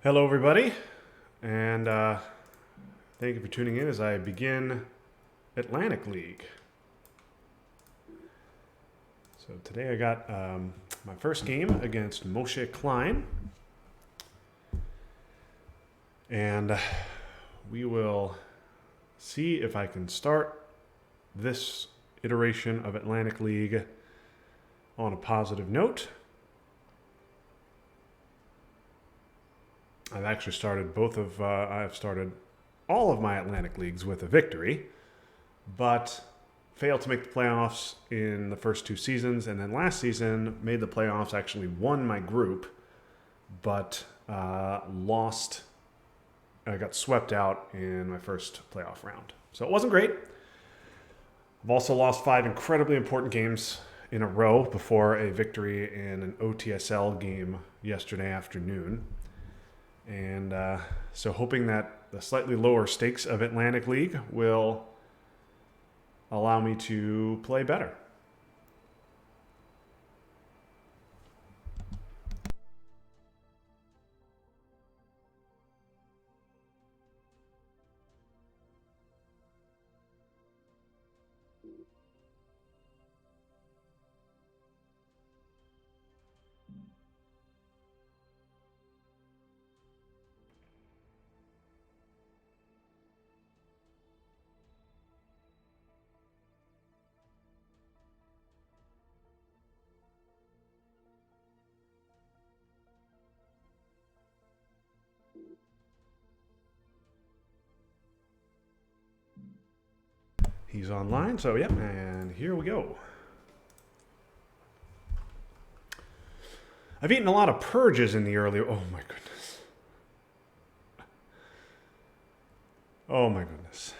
Hello, everybody, and thank you for tuning in as I begin Atlantic League. So today I got my first game against Moshe Klein, and we will see if I can start this iteration of Atlantic League on a positive note. I've actually started I've started all of my Atlantic Leagues with a victory, but failed to make the playoffs in the first two seasons. And then last season, made the playoffs, actually won my group, but lost. I got swept out in my first playoff round. So it wasn't great. I've also lost 5 incredibly important games in a row before a victory in an OTSL game yesterday afternoon. And so hoping that the slightly lower stakes of Atlantic League will allow me to play better. He's online, so yep, and here we go. I've eaten a lot of purges in the early. Oh my goodness. Oh my goodness.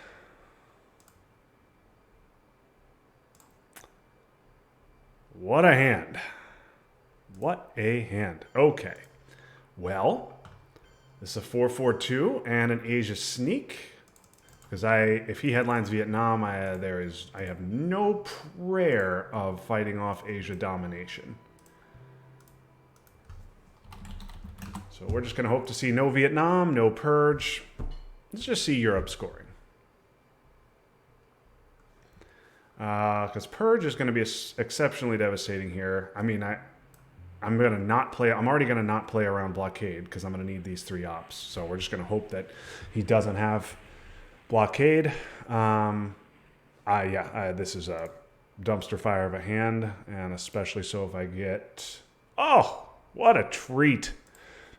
What a hand. What a hand. Okay. Well, this is a 4-4-2 and an Asia sneak. Because if he headlines Vietnam, I have no prayer of fighting off Asia domination. So we're just going to hope to see no Vietnam, no purge. Let's just see Europe scoring. Because purge is going to be exceptionally devastating here. I mean, I'm going to not play. I'm already going to not play around blockade because I'm going to need these 3 ops. So we're just going to hope that he doesn't have blockade. This is a dumpster fire of a hand, and especially so if I get. Oh, what a treat!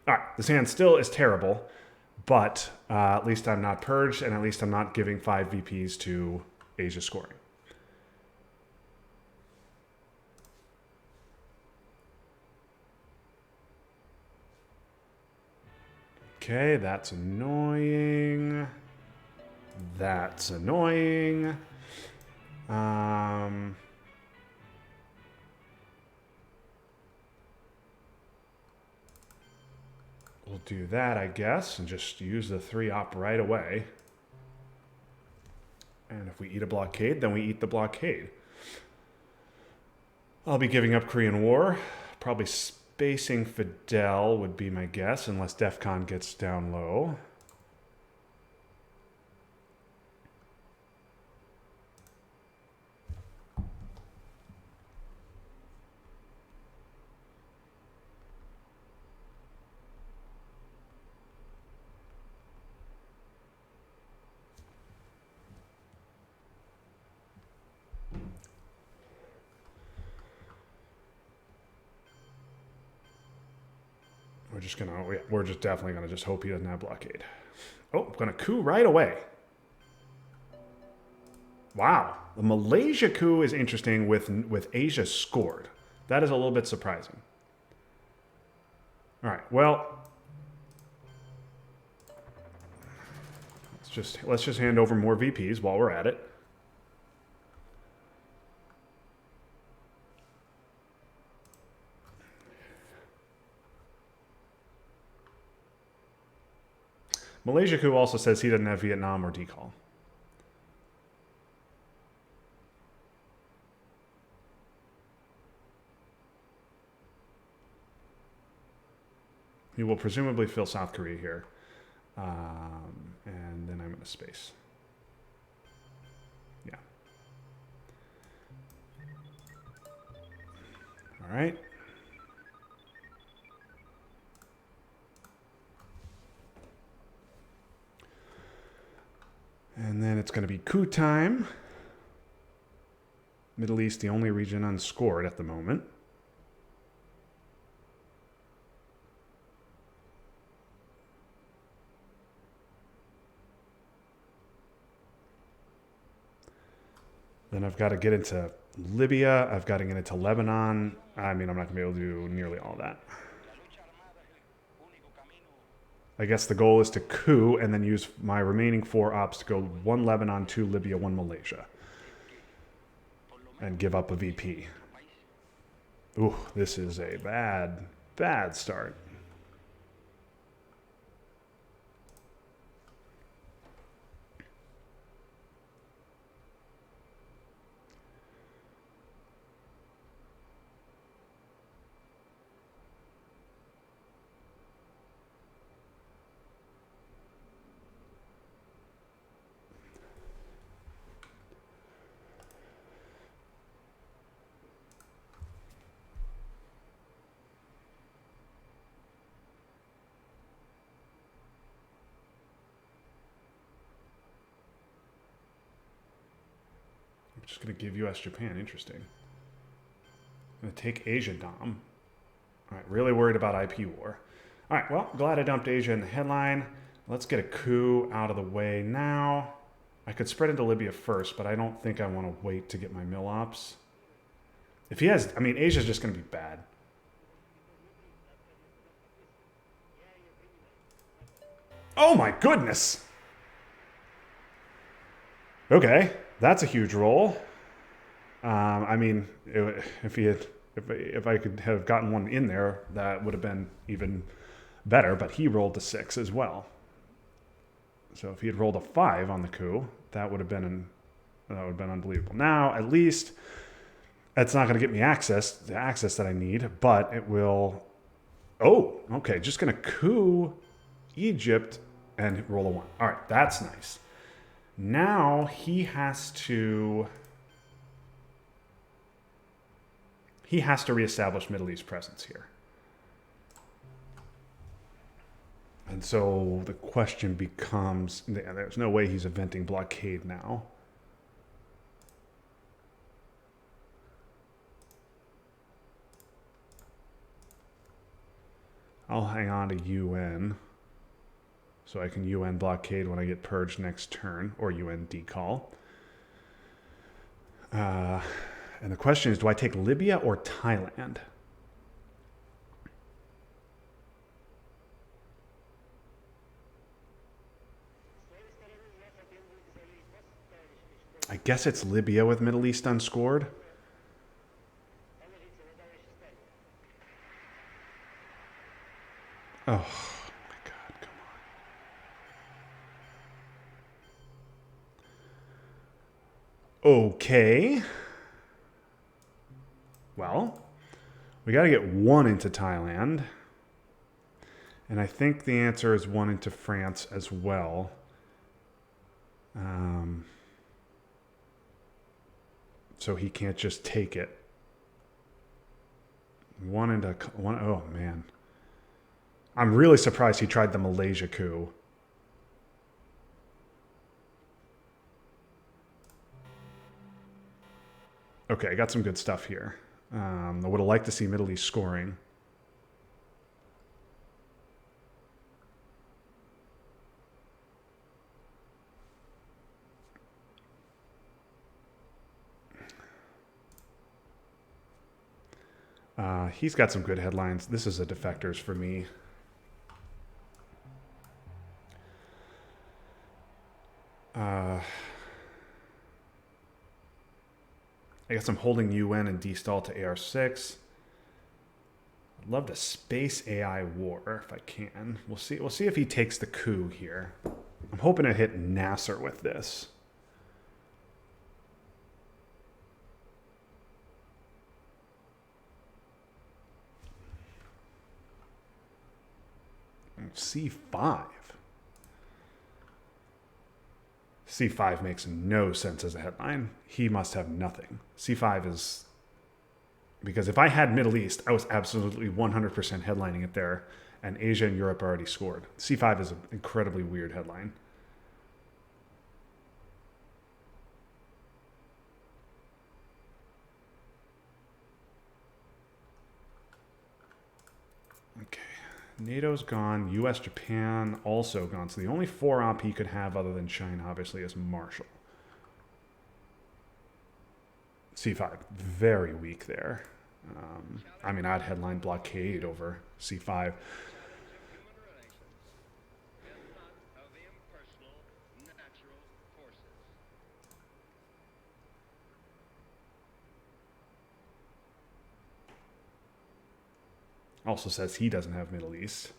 All right, this hand still is terrible, but at least I'm not purged, and at least I'm not giving 5 VPs to Asia scoring. Okay, that's annoying. That's annoying. We'll do that, I guess, and just use the 3 op right away. And if we eat a blockade, then we eat the blockade. I'll be giving up Korean War. Probably spacing Fidel would be my guess, unless DEFCON gets down low. We're just definitely gonna just hope he doesn't have blockade. Oh, I'm gonna coup right away. Wow, the Malaysia coup is interesting with Asia scored. That is a little bit surprising. All right, well, let's just hand over more VPs while we're at it. Malaysia coup also says he doesn't have Vietnam or decall. He will presumably fill South Korea here. And then I'm in a space. Yeah. All right. And then it's going to be coup time. Middle East, the only region unscored at the moment. Then I've got to get into Libya. I've got to get into Lebanon. I mean, I'm not going to be able to do nearly all that. I guess the goal is to coup and then use my remaining 4 ops to go 1 Lebanon, 2 Libya, 1 Malaysia. And give up a VP. Ooh, this is a bad, bad start. Just going to give US Japan. Interesting. I'm going to take Asia Dom. All right, really worried about IP war. All right, well, glad I dumped Asia in the headline. Let's get a coup out of the way now. I could spread into Libya first, but I don't think I want to wait to get my mill ops. If he has, I mean, Asia's just going to be bad. Oh my goodness. Okay. That's a huge roll. I mean, if I could have gotten one in there, that would have been even better. But he rolled a 6 as well. So if he had rolled a 5 on the coup, that would have been unbelievable. Now, at least, it's not going to get me the access that I need, but it will. Oh, okay. Just going to coup Egypt and roll a 1. All right, that's nice. Now he has to reestablish Middle East presence here. And so the question becomes, there's no way he's inventing blockade now. I'll hang on to UN. So I can UN blockade when I get purged next turn, or UN decall. And the question is, do I take Libya or Thailand? I guess it's Libya with Middle East unscored. Oh. Okay. Well, we got to get 1 into Thailand. And I think the answer is 1 into France as well. So he can't just take it. 1 into 1. Oh, man. I'm really surprised he tried the Malaysia coup. Okay, I got some good stuff here. I would have liked to see Middle East scoring. He's got some good headlines. This is a defectors for me. I guess I'm holding UN and destall to AR6. I'd love to space AI war if I can. We'll see. We'll see if he takes the coup here. I'm hoping to hit Nasser with this. C5. C5 makes no sense as a headline. He must have nothing. C5 is... Because if I had Middle East, I was absolutely 100% headlining it there, and Asia and Europe already scored. C5 is an incredibly weird headline. Okay, NATO's gone. U.S., Japan also gone. So the only 4-op he could have other than China, obviously, is Marshall. C5, very weak there. I mean, I'd headline blockade over C5. Also says he doesn't have Middle East.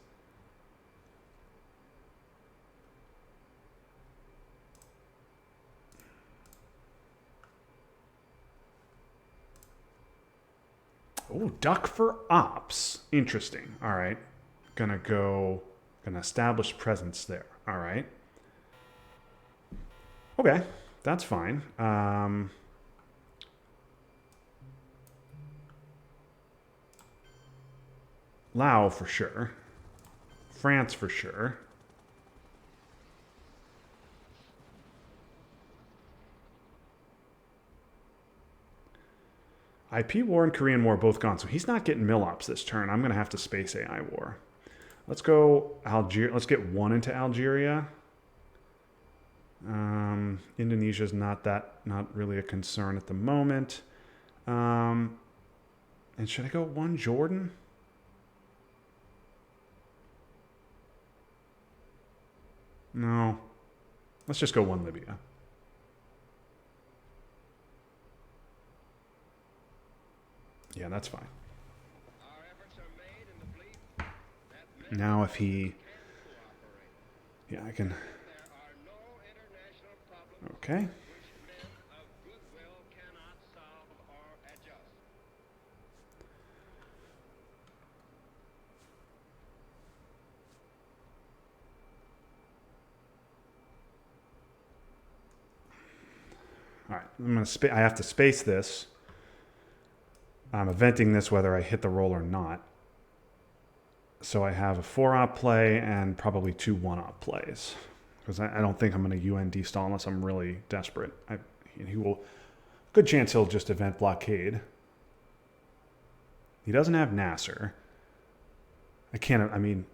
Oh, duck for ops. Interesting. All right. Gonna establish presence there. All right. Okay, that's fine. Laos for sure. France for sure. IP War and Korean War both gone, so he's not getting Mill-Ops this turn. I'm going to have to space AI War. Let's go Algeria. Let's get one into Algeria. Indonesia's not really a concern at the moment. And should I go one Jordan? No. Let's just go one Libya. Yeah, that's fine. Now if he... Yeah, I can... Okay. All right, I have to space this. I'm eventing this whether I hit the roll or not. So I have a 4-op play and probably 2 1-op plays. Because I don't think I'm going to UND stall unless I'm really desperate. Good chance he'll just event blockade. He doesn't have Nasser. I mean...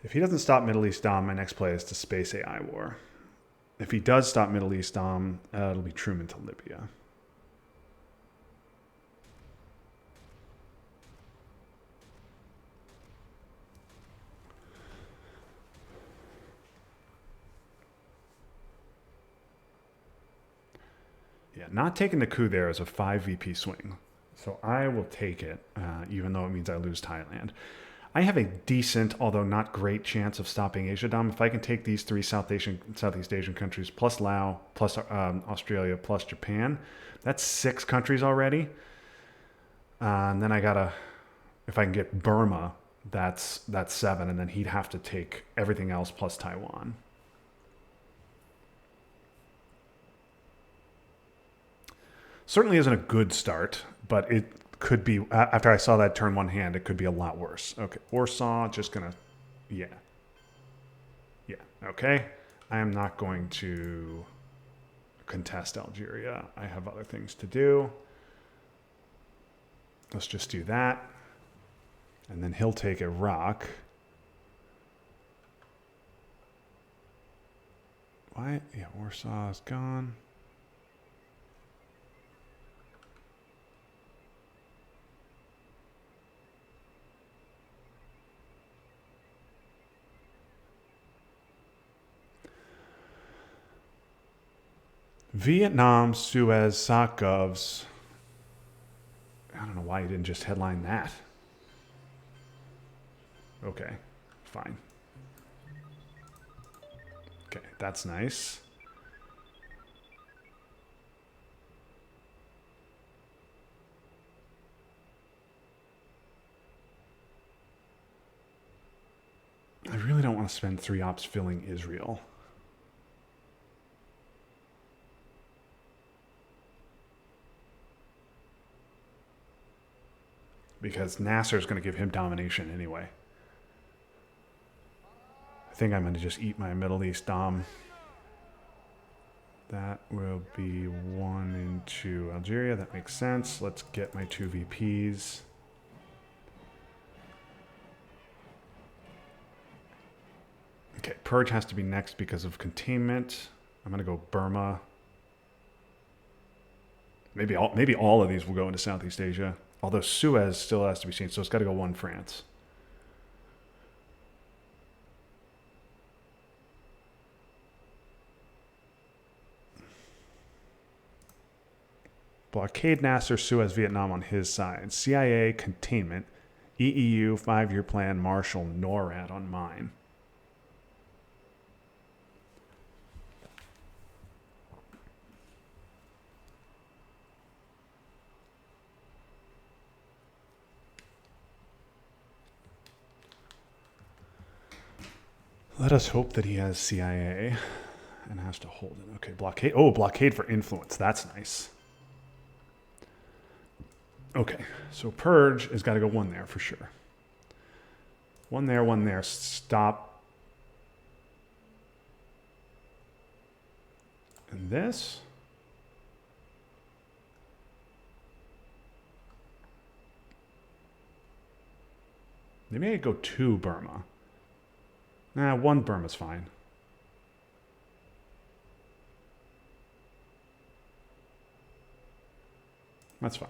If he doesn't stop Middle East Dom, my next play is to space AI War. If he does stop Middle East Dom, it'll be Truman to Libya. Yeah, not taking the coup there is a 5 VP swing. So I will take it, even though it means I lose Thailand. I have a decent, although not great, chance of stopping Asia Dom. If I can take these 3 Southeast Asian countries, plus Laos, plus Australia, plus Japan, that's 6 countries already. And then if I can get Burma, that's 7, and then he'd have to take everything else plus Taiwan. Certainly isn't a good start, but it could be, after I saw that turn one hand, it could be a lot worse. Okay, Warsaw, just gonna, yeah. Yeah, okay. I am not going to contest Algeria. I have other things to do. Let's just do that. And then he'll take Iraq. Why? Yeah, Warsaw is gone. Vietnam, Suez, Sokovs. I don't know why you didn't just headline that. Okay, fine. Okay, that's nice. I really don't want to spend 3 ops filling Israel. Because Nasser's going to give him domination anyway. I think I'm going to just eat my Middle East dom. That will be 1 into Algeria. That makes sense. Let's get my 2 VPs. Okay, Purge has to be next because of containment. I'm going to go Burma. Maybe all of these will go into Southeast Asia. Although Suez still has to be seen, so it's got to go 1 France. Blockade Nasser, Suez, Vietnam on his side. CIA, containment. EEU, 5-year plan, Marshall, NORAD on mine. Let us hope that he has CIA and has to hold it. Okay, blockade. Oh, blockade for influence. That's nice. Okay, so Purge has got to go 1 there for sure. 1 there, 1 there. Stop. And this. Maybe I go 2 Burma. Nah, 1 Burma's fine. That's fine.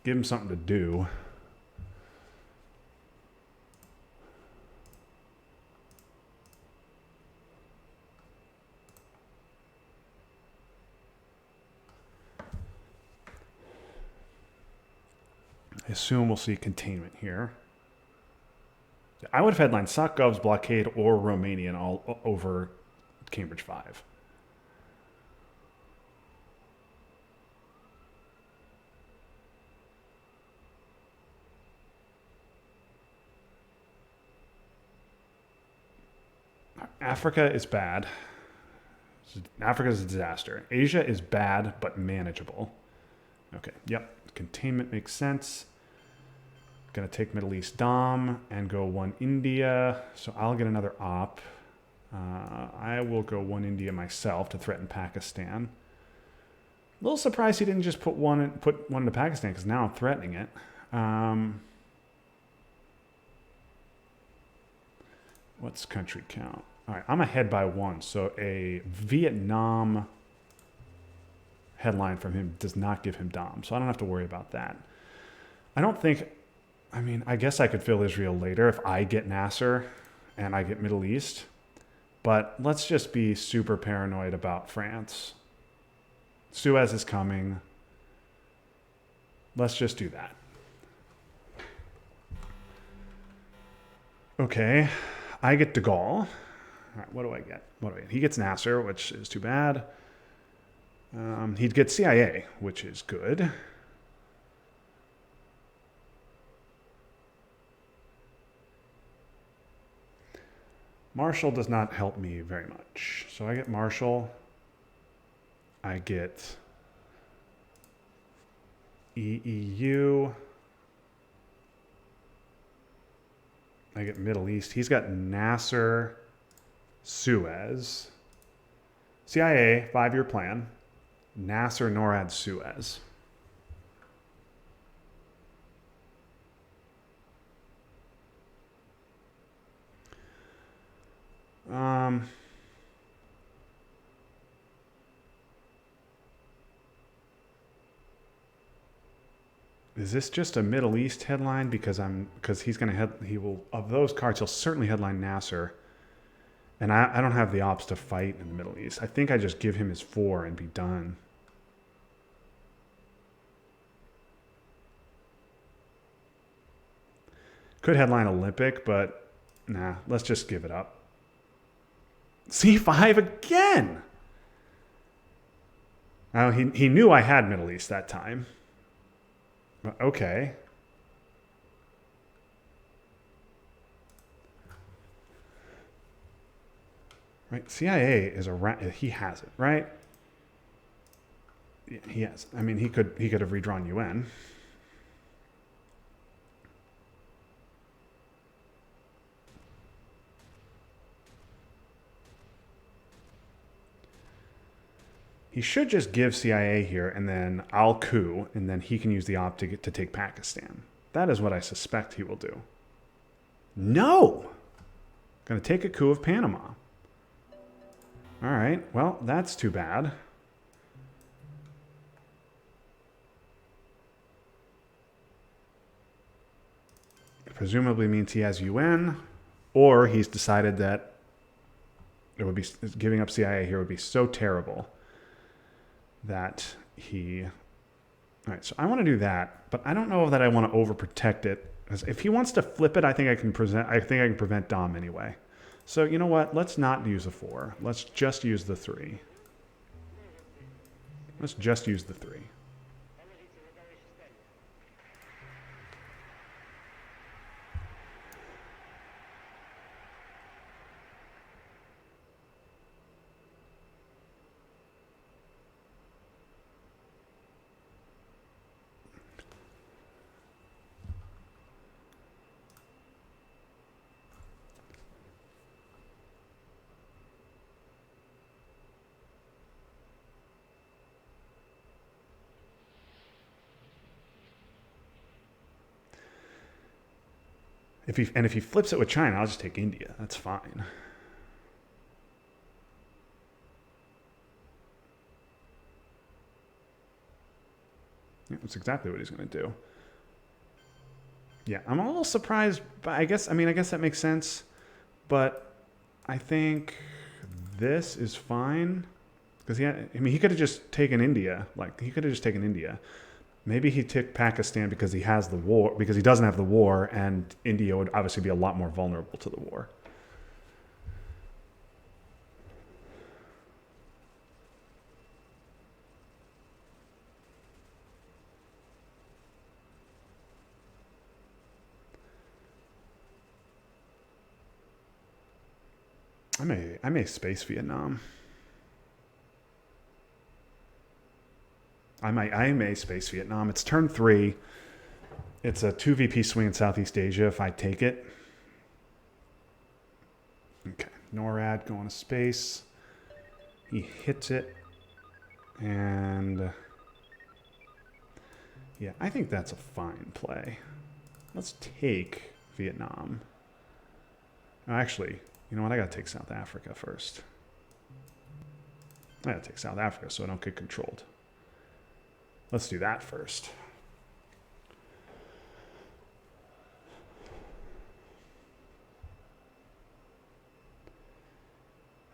Give him something to do. I assume we'll see containment here. I would have headlined Sakov's blockade or Romanian all over Cambridge 5. Africa is bad. Africa is a disaster. Asia is bad, but manageable. Okay, yep. Containment makes sense. Gonna take Middle East Dom and go 1 India. So I'll get another op. I will go 1 India myself to threaten Pakistan. A little surprised he didn't just put one to Pakistan because now I'm threatening it. What's country count? All right, I'm ahead by 1. So a Vietnam headline from him does not give him Dom. So I don't have to worry about that. I don't think... I mean, I guess I could fill Israel later if I get Nasser and I get Middle East. But let's just be super paranoid about France. Suez is coming. Let's just do that. Okay. I get De Gaulle. All right, what do I get? He gets Nasser, which is too bad. He'd get CIA, which is good. Marshall does not help me very much. So I get Marshall. I get EEU. I get Middle East. He's got Nasser, Suez. CIA, 5-year plan. Nasser, NORAD, Suez. Is this just a Middle East headline? Because he's gonna he will, of those cards, he'll certainly headline Nasser And I don't have the ops to fight in the Middle East. I think I just give him his 4 and be done. Could headline Olympic, but nah, let's just give it up. C5 again! Now, he knew I had Middle East that time. But okay. Right, CIA is he has it, right? Yeah, he has. I mean, he could have redrawn UN. He should just give CIA here, and then I'll coup, and then he can use the op to take Pakistan. That is what I suspect he will do. No! Gonna take a coup of Panama. All right, well, that's too bad. Presumably means he has UN, or he's decided that it would be giving up CIA here would be so terrible that he. All right, so I want to do that, but I don't know that I want to overprotect it. If he wants to flip it, I think I can prevent Dom anyway. So you know what? Let's not use a 4. Let's just use the 3. Let's just use the 3. If he flips it with China, I'll just take India. That's fine. Yeah, that's exactly what he's going to do. Yeah, I'm a little surprised, but I guess that makes sense. But I think this is fine because he could have just taken India. Maybe he took Pakistan because he has the war, because he doesn't have the war, and India would obviously be a lot more vulnerable to the war. I may space Vietnam. I may space Vietnam. It's turn 3. It's a 2 VP swing in Southeast Asia if I take it. Okay, NORAD going to space. He hits it. And yeah, I think that's a fine play. Let's take Vietnam. Actually, you know what? I got to take South Africa first. I got to take South Africa so I don't get controlled. Let's do that first.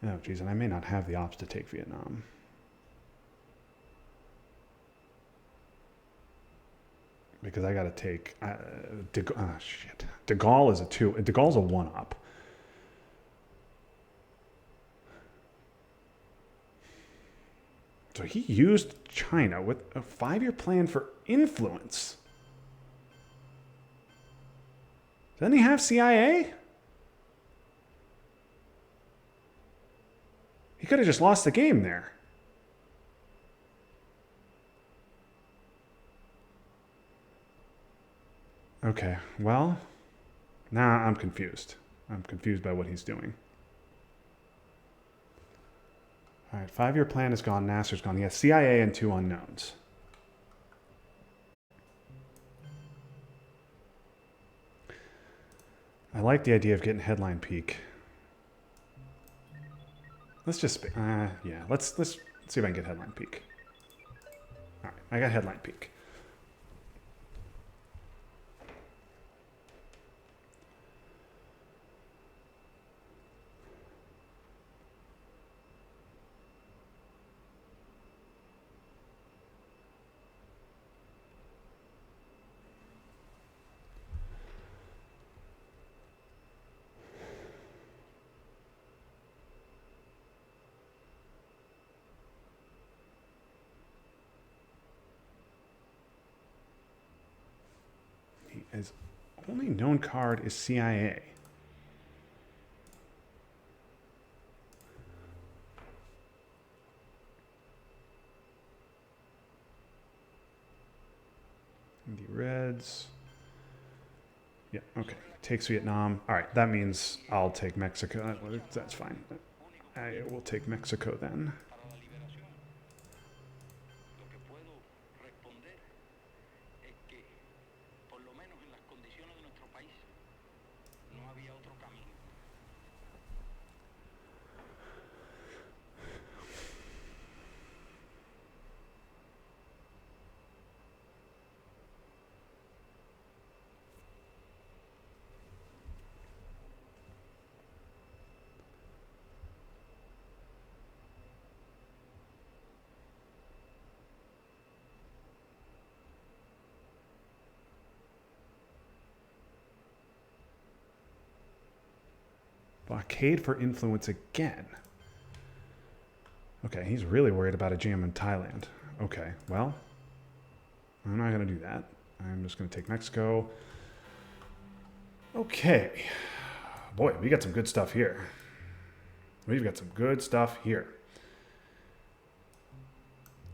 Oh, geez, and I may not have the ops to take Vietnam. Because I got to take... shit. De Gaulle is a 2. De Gaulle's a 1-op. So he used China with a 5-year plan for influence. Doesn't he have CIA? He could have just lost the game there. Okay, well, now I'm confused. I'm confused by what he's doing. All right, 5-year plan is gone. Nasser's gone. He has CIA and 2 unknowns. I like the idea of getting headline peak. Let's just, yeah, let's see if I can get headline peak. All right, I got headline peak. His only known card is CIA. The Reds. Yeah, okay. Takes Vietnam. All right, that means I'll take Mexico. That's fine. I will take Mexico then. Blockade for influence again. Okay, he's really worried about a jam in Thailand. Okay, well, I'm not going to do that. I'm just going to take Mexico. Okay. Boy, we got some good stuff here. We've got some good stuff here.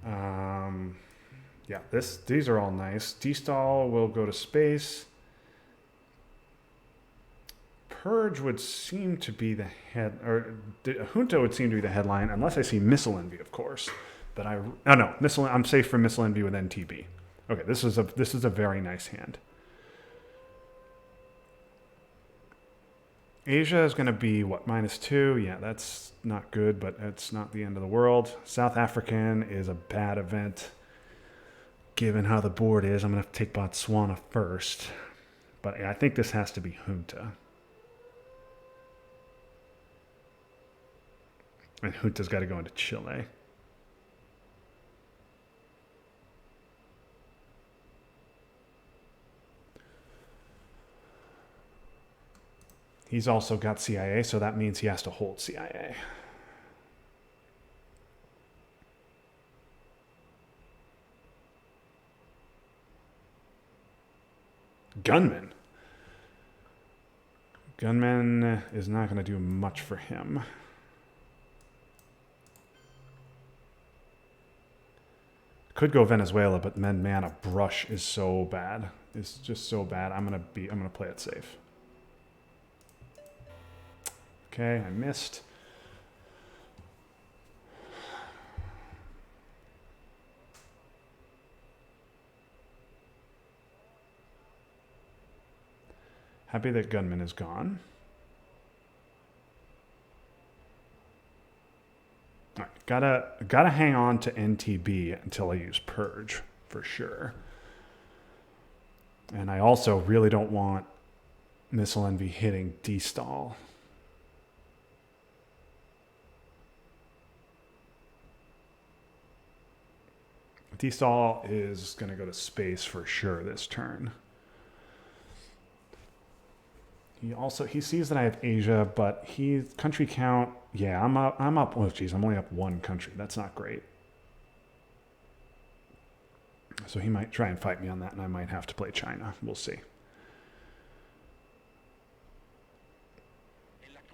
Yeah, these are all nice. D-Stall will go to space. Purge would seem to be the head, or Junta would seem to be the headline, unless I see Missile Envy, of course. But no, Missile. I'm safe for Missile Envy with NTB. Okay, this is a very nice hand. Asia is going to be what, -2? Yeah, that's not good, but it's not the end of the world. South African is a bad event, given how the board is. I'm going to have to take Botswana first, but I think this has to be Junta. And Junta's got to go into Chile. He's also got CIA, so that means he has to hold CIA. Gunman. Gunman is not going to do much for him. Could go Venezuela, but man, a brush is so bad. It's just so bad. I'm gonna play it safe. Okay, I missed. Happy that Gunman is gone. All right, gotta hang on to NTB until I use Purge for sure. And I also really don't want Missile Envy hitting D-Stall. D-Stall is going to go to space for sure this turn. He sees that I have Asia, but country count. Yeah, I'm up. Oh, geez, I'm only up one country. That's not great. So he might try and fight me on that, and I might have to play China. We'll see.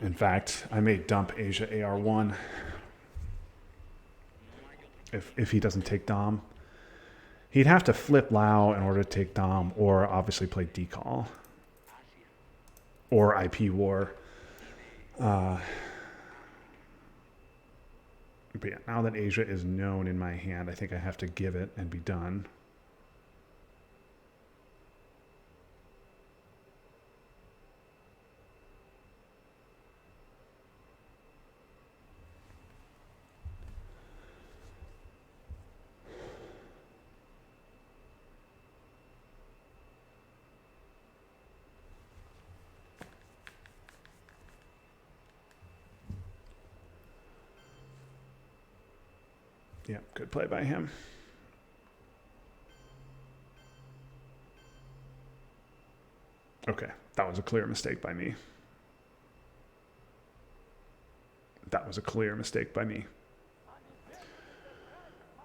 In fact, I may dump Asia AR1 if he doesn't take Dom. He'd have to flip Lao in order to take Dom, or obviously play Decal. Or IP War. But yeah, now that Asia is known in my hand, I think I have to give it and be done. Yeah, good play by him. Okay, that was a clear mistake by me. That was a clear mistake by me.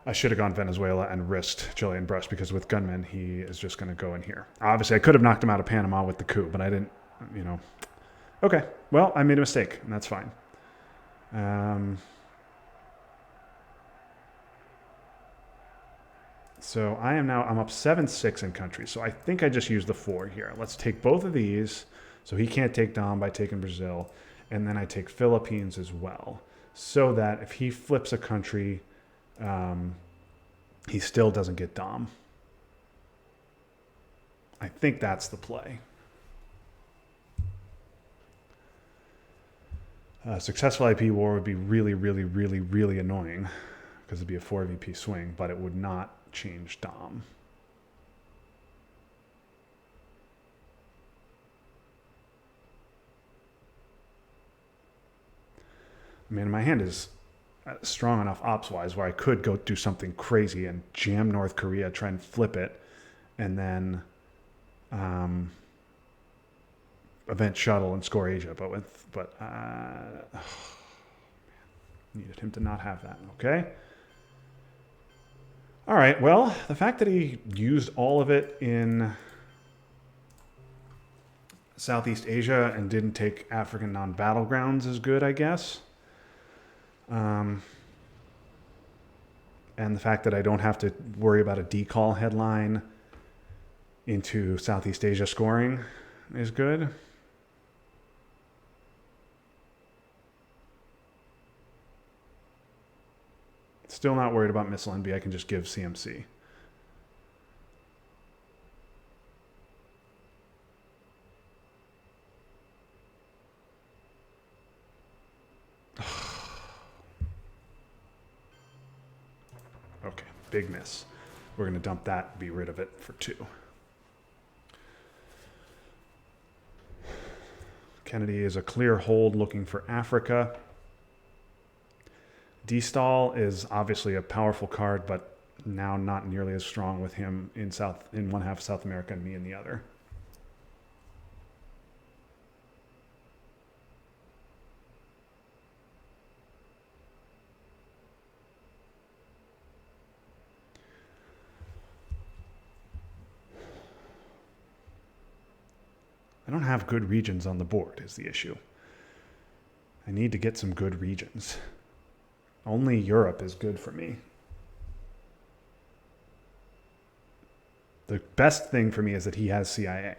I should have gone Venezuela and risked Chilean brush because with gunmen, he is just going to go in here. Obviously, I could have knocked him out of Panama with the coup, but I didn't, you know. Okay, well, I made a mistake, and that's fine. So I'm up 7-6 in countries. So I think I just used the 4 here. Let's take both of these. So he can't take Dom by taking Brazil. And then I take Philippines as well. So that if he flips a country, he still doesn't get Dom. I think that's the play. Successful IP war would be really, really, really, really annoying because it'd be a 4 VP swing, but it would not change Dom. I mean, my hand is strong enough ops-wise where I could go do something crazy and jam North Korea, try and flip it, and then event shuttle and score Asia. But needed him to not have that. Okay. All right. Well, the fact that he used all of it in Southeast Asia and didn't take African non-battlegrounds is good, I guess. And the fact that I don't have to worry about a decall headline into Southeast Asia scoring is good. Still not worried about missile envy. I can just give CMC. Okay, big miss. We're going to dump that, be rid of it for 2. Kennedy is a clear hold looking for Africa. D-Stall is obviously a powerful card, but now not nearly as strong with him in one half of South America and me in the other. I don't have good regions on the board is the issue. I need to get some good regions. Only Europe is good for me. The best thing for me is that he has CIA.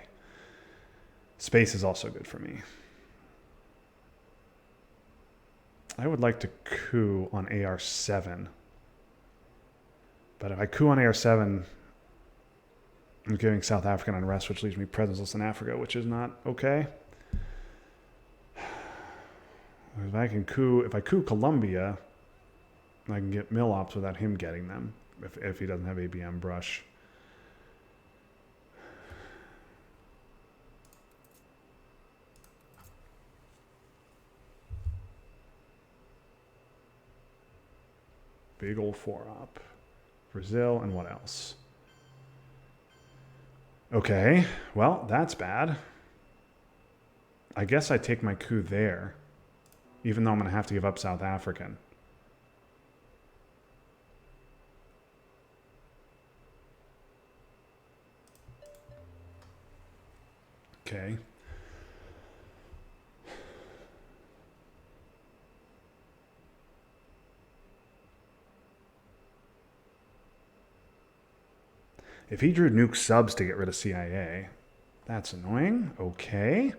Space is also good for me. I would like to coup on AR7. But if I coup on AR7, I'm giving South African unrest, which leaves me presenceless in Africa, which is not okay. If I coup Colombia, I can get mill ops without him getting them if he doesn't have ABM brush. Big old 4-op. Brazil, and what else? Okay, well, that's bad. I guess I take my coup there, even though I'm going to have to give up South African. Okay. If he drew nuke subs to get rid of CIA, that's annoying. Okay.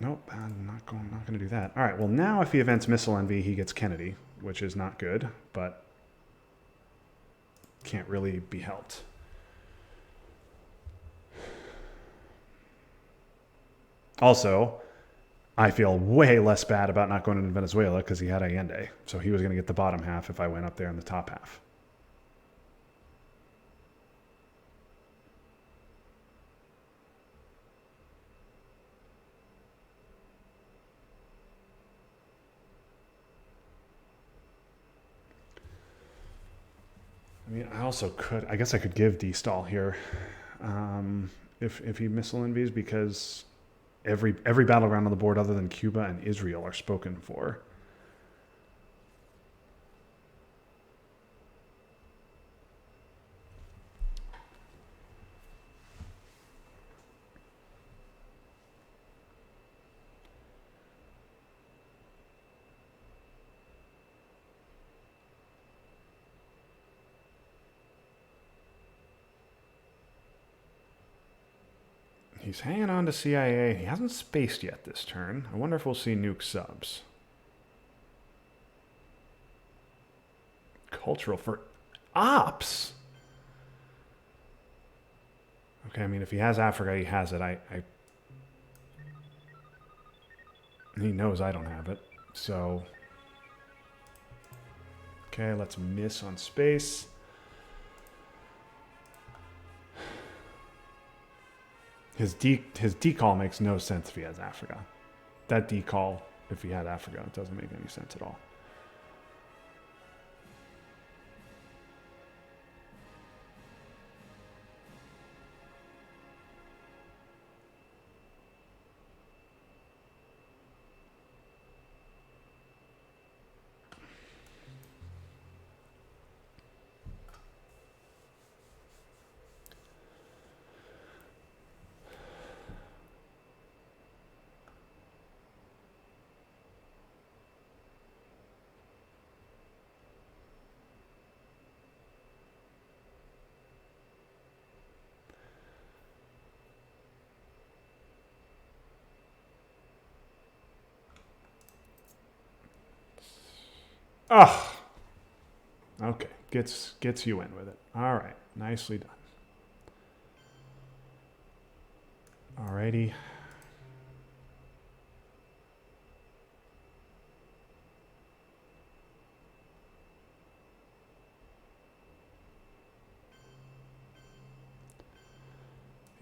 Nope, I'm not going to do that. All right, well, now if he events missile envy, he gets Kennedy, which is not good, but can't really be helped. Also, I feel way less bad about not going into Venezuela because he had Allende. So he was going to get the bottom half if I went up there in the top half. I mean, I guess I could give D-Stall here if he missile envies because every battleground on the board other than Cuba and Israel are spoken for. He's hanging on to CIA. He hasn't spaced yet this turn. I wonder if we'll see nuke subs. Cultural for ops. Okay, I mean, if he has Africa, he has it. He knows I don't have it. So, okay, let's miss on space. His decall makes no sense if he has Africa. That decall, if he had Africa, it doesn't make any sense at all. Oh, okay. Gets you in with it. All right, nicely done. Alrighty.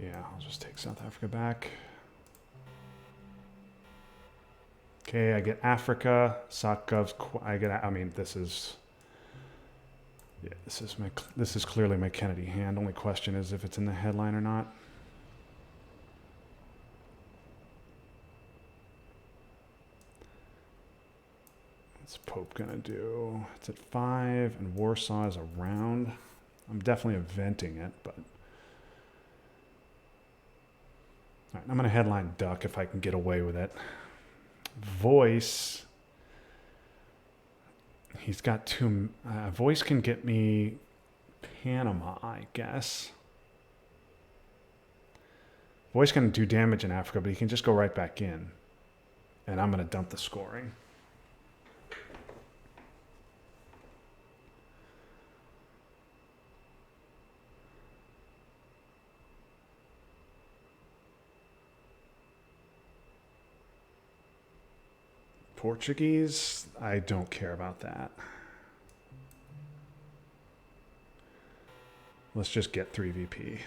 Yeah, I'll just take South Africa back. Okay, I get Africa. Sakgov's. I mean, this is. Yeah, this is clearly my Kennedy hand. Only question is if it's in the headline or not. What's Pope gonna do? It's at 5, and Warsaw is around. I'm definitely eventing it, but. All right, I'm gonna headline duck if I can get away with it. Voice. He's got two. Voice can get me Panama, I guess. Voice can do damage in Africa, but he can just go right back in. And I'm going to dump the scoring. Portuguese, I don't care about that. Let's just get 3 VP.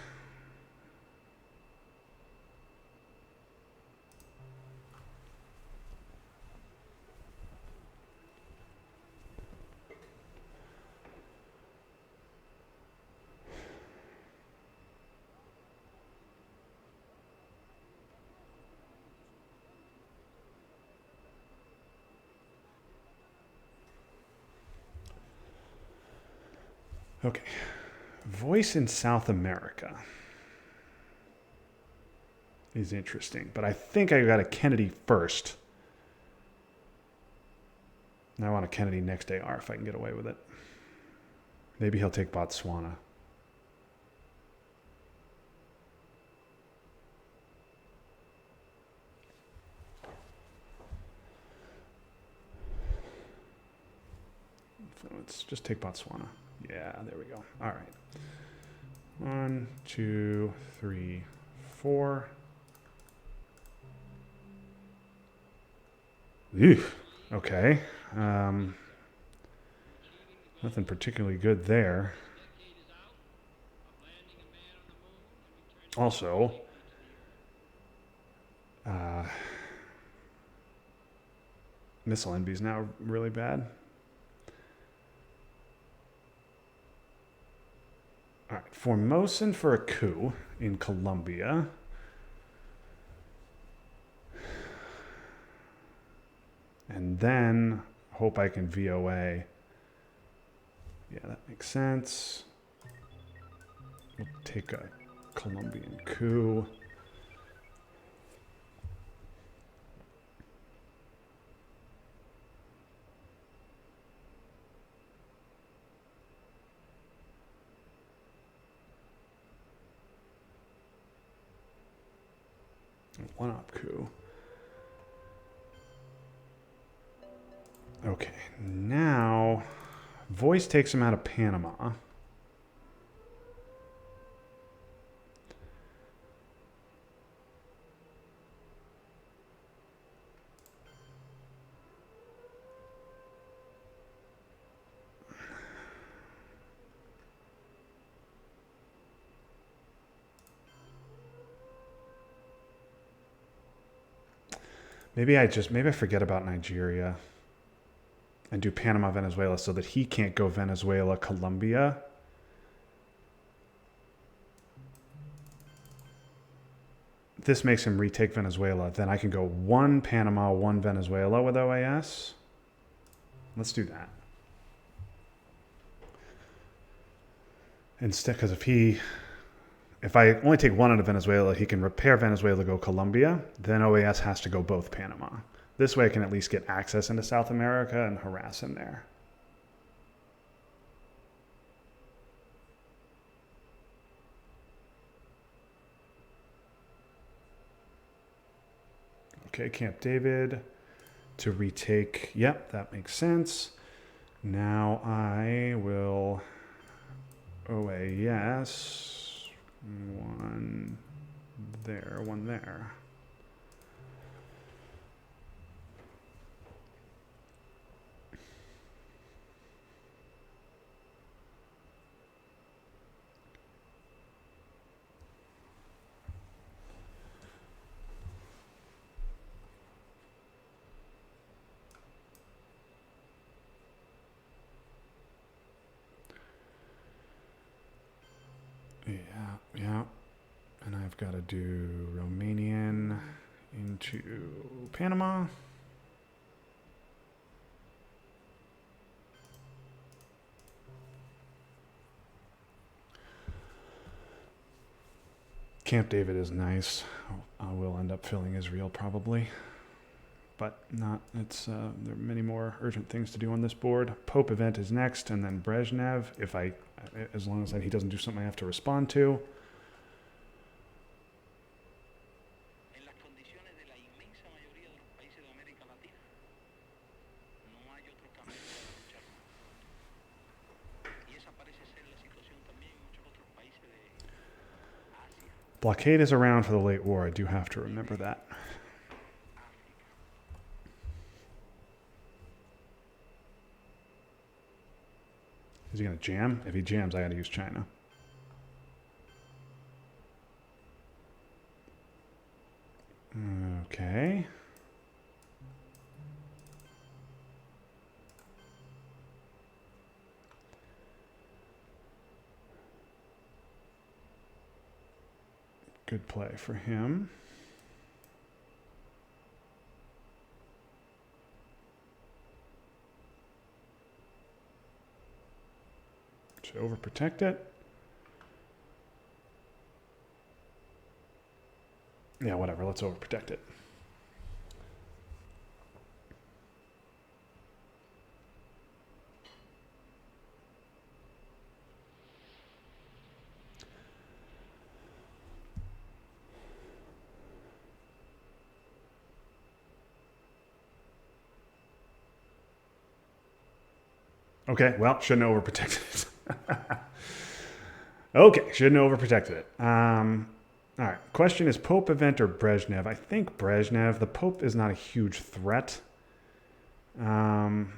Okay. Voice in South America is interesting, but I think I got a Kennedy first. And I want a Kennedy next AR if I can get away with it. Maybe he'll take Botswana. So let's just take Botswana. Yeah, there we go. All right. 1, 2, 3, 4. Ew. Okay. Nothing particularly good there. Also, missile envy is now really bad. All right, Formosan for a coup in Colombia. And then hope I can VOA. Yeah, that makes sense. We'll take a Colombian coup. One-up coup. Okay, now voice takes him out of Panama. Maybe I forget about Nigeria and do Panama, Venezuela so that he can't go Venezuela, Colombia. This makes him retake Venezuela. Then I can go one Panama, one Venezuela with OAS. Let's do that. Instead, because if I only take one out of Venezuela, he can repair Venezuela, go Colombia. Then OAS has to go both Panama. This way I can at least get access into South America and harass him there. Okay, Camp David to retake. Yep, that makes sense. Now I will OAS. One there, one there. Yeah. And I've got to do Romanian into Panama. Camp David is nice. I will end up filling Israel probably. But not, there are many more urgent things to do on this board. Pope event is next, and then Brezhnev, as long as he doesn't do something I have to respond to. Blockade is around for the late war. I do have to remember that. Is he going to jam? If he jams, I got to use China. Okay. Good play for him. Should overprotect it. Yeah, whatever. Let's overprotect it. Okay, well, shouldn't have overprotected it. Okay, shouldn't have overprotected it. All right, question is Pope event or Brezhnev? I think Brezhnev. The Pope is not a huge threat. And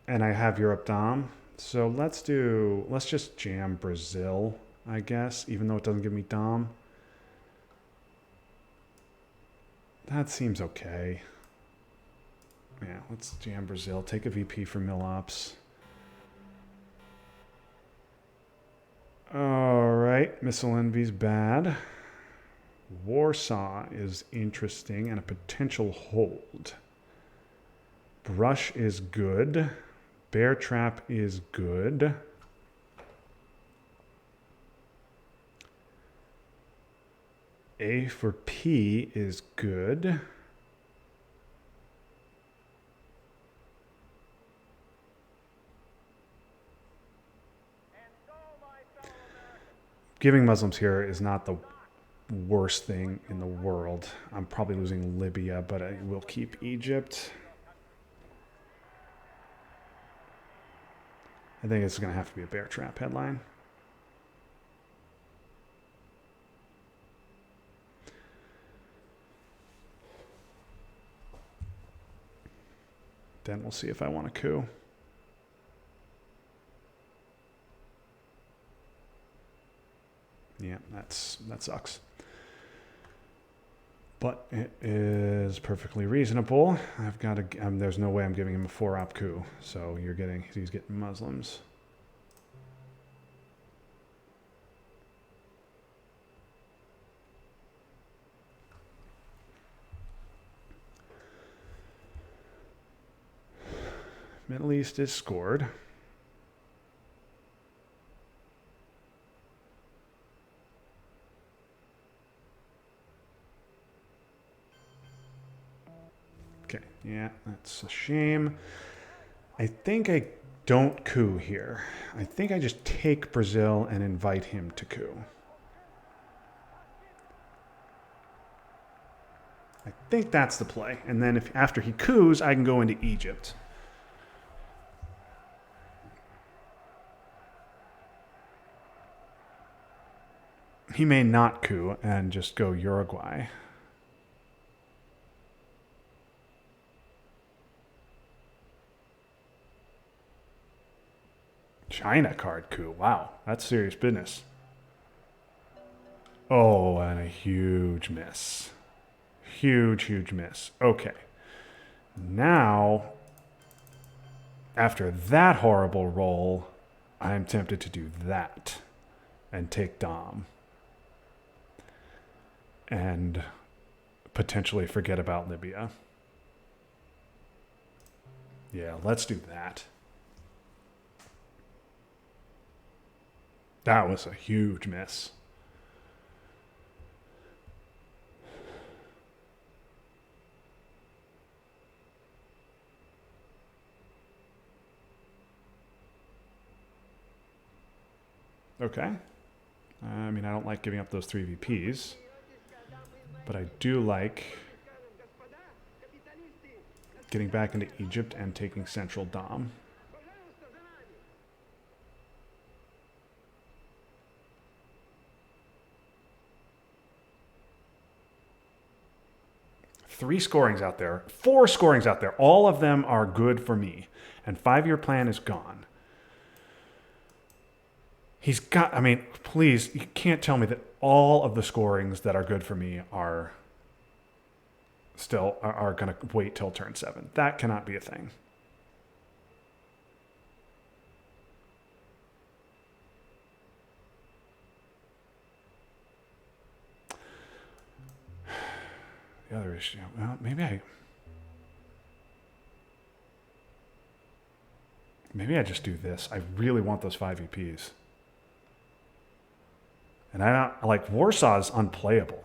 I have Europe Dom. So let's just jam Brazil, I guess, even though it doesn't give me Dom. That seems okay. Yeah, let's jam Brazil. Take a VP for Milops. All right, Missile Envy's bad. Warsaw is interesting and a potential hold. Brush is good. Bear Trap is good. A for P is good. Giving Muslims here is not the worst thing in the world. I'm probably losing Libya, but I will keep Egypt. I think it's going to have to be a bear trap headline. Then we'll see if I want a coup. Yeah, that sucks. But it is perfectly reasonable. I've got to. There's no way I'm giving him a 4-op coup. So he's getting Muslims. Middle East is scored. Okay, yeah, that's a shame. I think I don't coup here. I think I just take Brazil and invite him to coup. I think that's the play. And then after he coups, I can go into Egypt. He may not coup and just go Uruguay. China card coup. Wow, that's serious business. Oh, and a huge miss. Huge miss. Okay. Now, after that horrible roll, I'm tempted to do that and take Dom. And potentially forget about Libya. Yeah, let's do that. That was a huge miss. Okay. I mean, I don't like giving up those 3 VPs, but I do like getting back into Egypt and taking Central Dom. Three scorings out there, 4 scorings out there. All of them are good for me. And 5-year plan is gone. He's got, I mean, please, you can't tell me that all of the scorings that are good for me are still are going to wait till turn 7. That cannot be a thing. The other issue, well, maybe I just do this. I really want those 5 EPs. And I don't, like, Warsaw's unplayable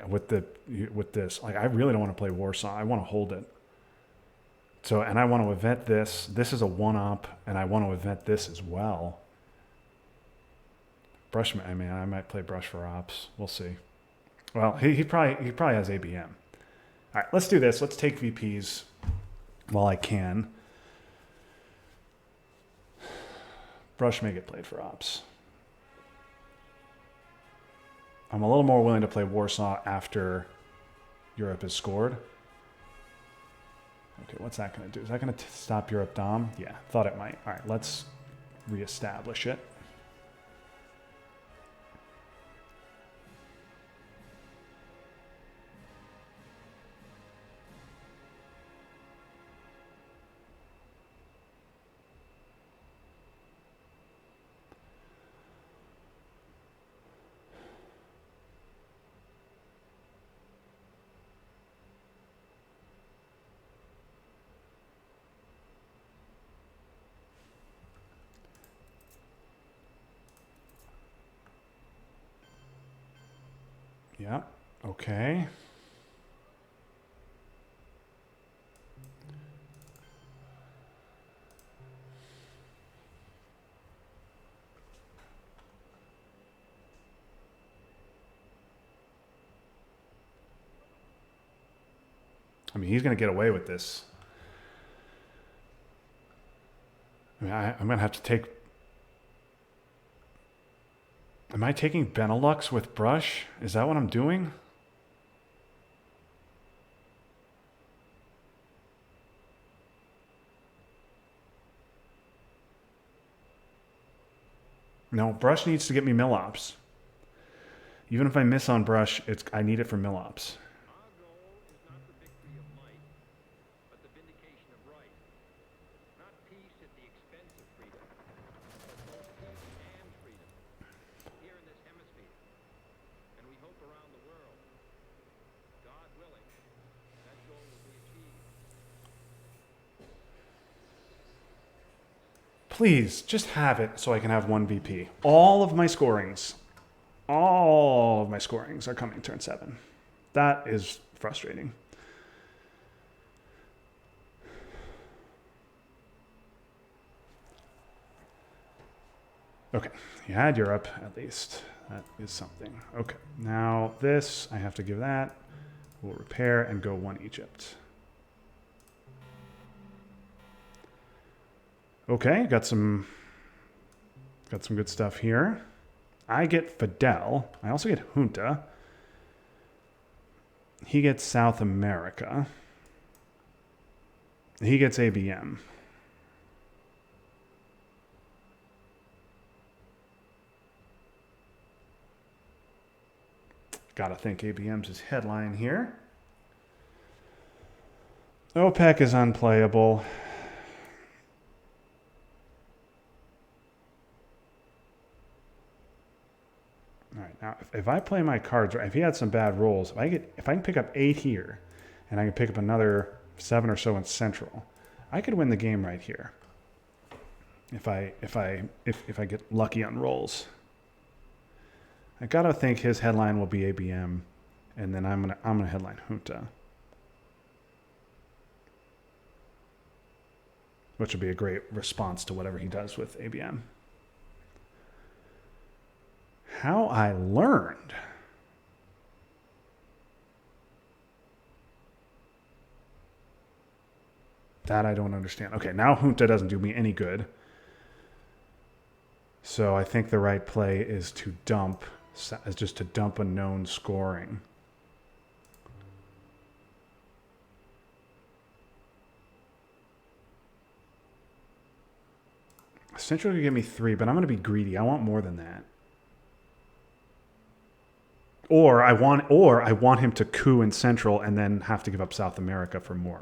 with this. Like, I really don't want to play Warsaw. I want to hold it. So, and I want to event this. This is a 1-op, and I want to event this as well. Brush, I mean, I might play Brush for ops. We'll see. Well, he probably has ABM. All right, let's do this. Let's take VPs while I can. Brush may get played for ops. I'm a little more willing to play Warsaw after Europe is scored. Okay, what's that going to do? Is that going to stop Europe Dom? Yeah, thought it might. All right, let's reestablish it. Yeah, okay. I mean, he's going to get away with this. I mean, I'm going to have to take... Am I taking Benelux with Brush? Is that what I'm doing? No, Brush needs to get me Millops. Even if I miss on Brush, I need it for Millops. Our goal is not the victory of might, but the vindication of right. Not peace at the expense of freedom, but both peace and freedom here in this hemisphere, and we hope around the world. God willing, that goal will be achieved. Please, just have it so I can have one VP. All of my scorings are coming turn 7. That is frustrating. Okay, you had Europe at least. That is something. Okay, now this, I have to give that. We'll repair and go 1 Egypt. Okay, got some good stuff here. I get Fidel. I also get Junta. He gets South America. He gets ABM. Gotta think ABM's his headline here. OPEC is unplayable. All right, now if I play my cards right, if he had some bad rolls, if I can pick up 8 here, and I can pick up another 7 or so in Central, I could win the game right here. If I get lucky on rolls. I gotta think his headline will be ABM, and then I'm gonna headline Junta, which would be a great response to whatever he does with ABM. How I learned. That I don't understand. Okay, now Junta doesn't do me any good. So I think the right play is just to dump a known scoring. Central could give me 3, but I'm going to be greedy. I want more than that. Or I want him to coup in Central and then have to give up South America for more.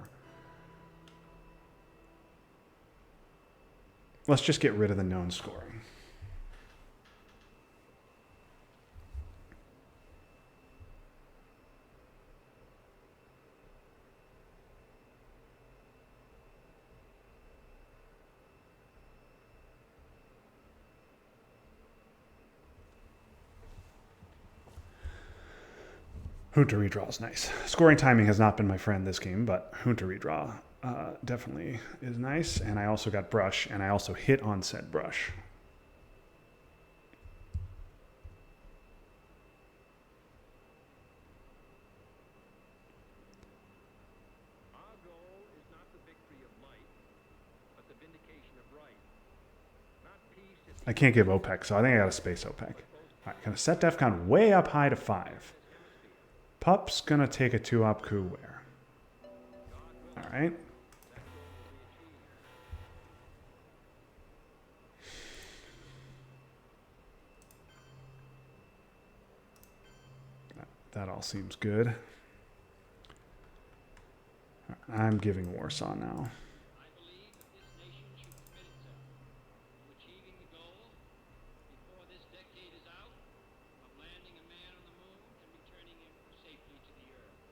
Let's just get rid of the known scoring. Junta redraw is nice. Scoring timing has not been my friend this game, but Junta redraw definitely is nice. And I also got brush, and I also hit on said brush. Our goal is not the victory of might, but the vindication of right. Not peace at the I can't give OPEC, so I think I got to space OPEC. All right, gonna set DEFCON way up high to 5. Pup's gonna take a 2-op coup where? All right. That all seems good. I'm giving Warsaw now. I believe that this nation should commit itself to achieving the goal before this decade is out of landing a man on the moon and returning him safely to the earth.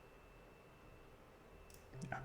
Yeah.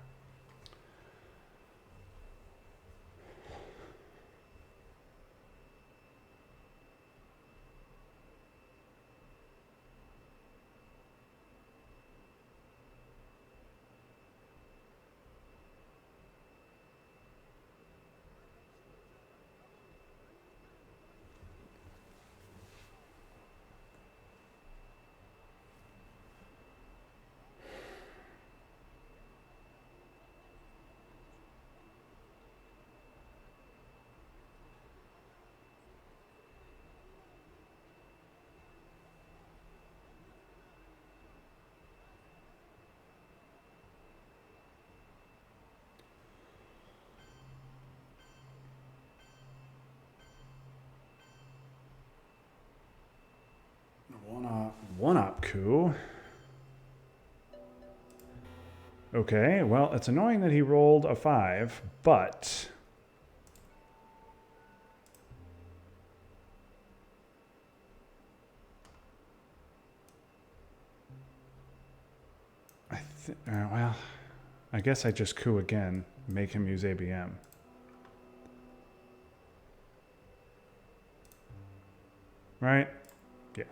coup. Okay, well, it's annoying that he rolled a 5, but well, I guess I just coup again, make him use ABM. Right? Yeah.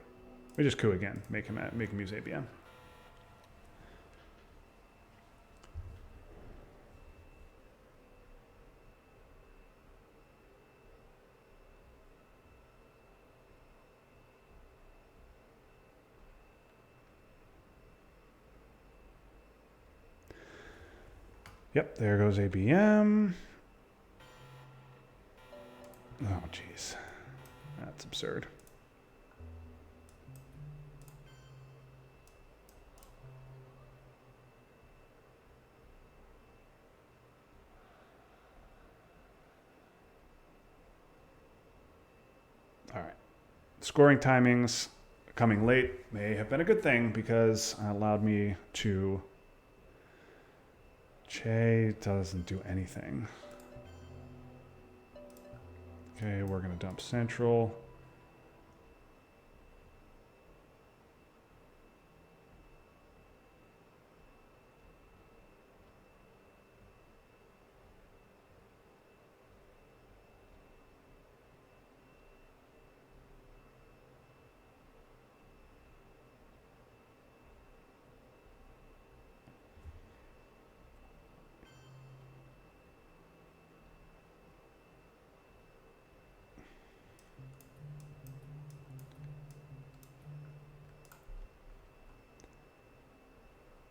We just coup again, make him use ABM. Yep, there goes ABM. Oh, jeez. That's absurd. All right. Scoring timings coming late may have been a good thing because it allowed me to... Che doesn't do anything. Okay, we're going to dump Central.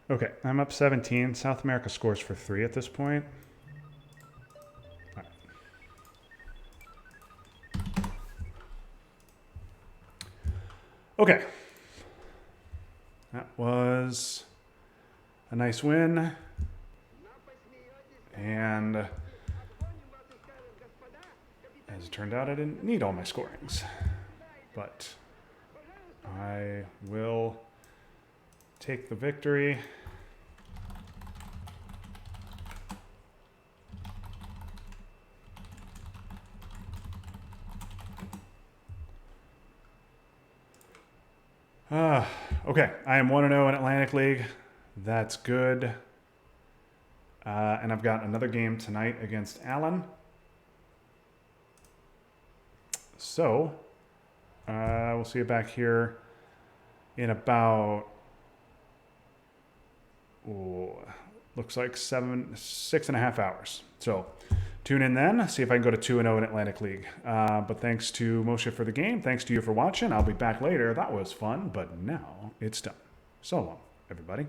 Okay, I'm up 17. South America scores for 3 at this point. All right. Okay. That was a nice win. And as it turned out, I didn't need all my scorings. But I will take the victory. Okay, I am 1-0 in Atlantic League. That's good. And I've got another game tonight against Alan. So, we'll see you back here in about, looks like 6.5 hours. So, tune in then, see if I can go to 2-0 in Atlantic League. But thanks to Moshe for the game. Thanks to you for watching. I'll be back later. That was fun, but now it's done. So long, everybody.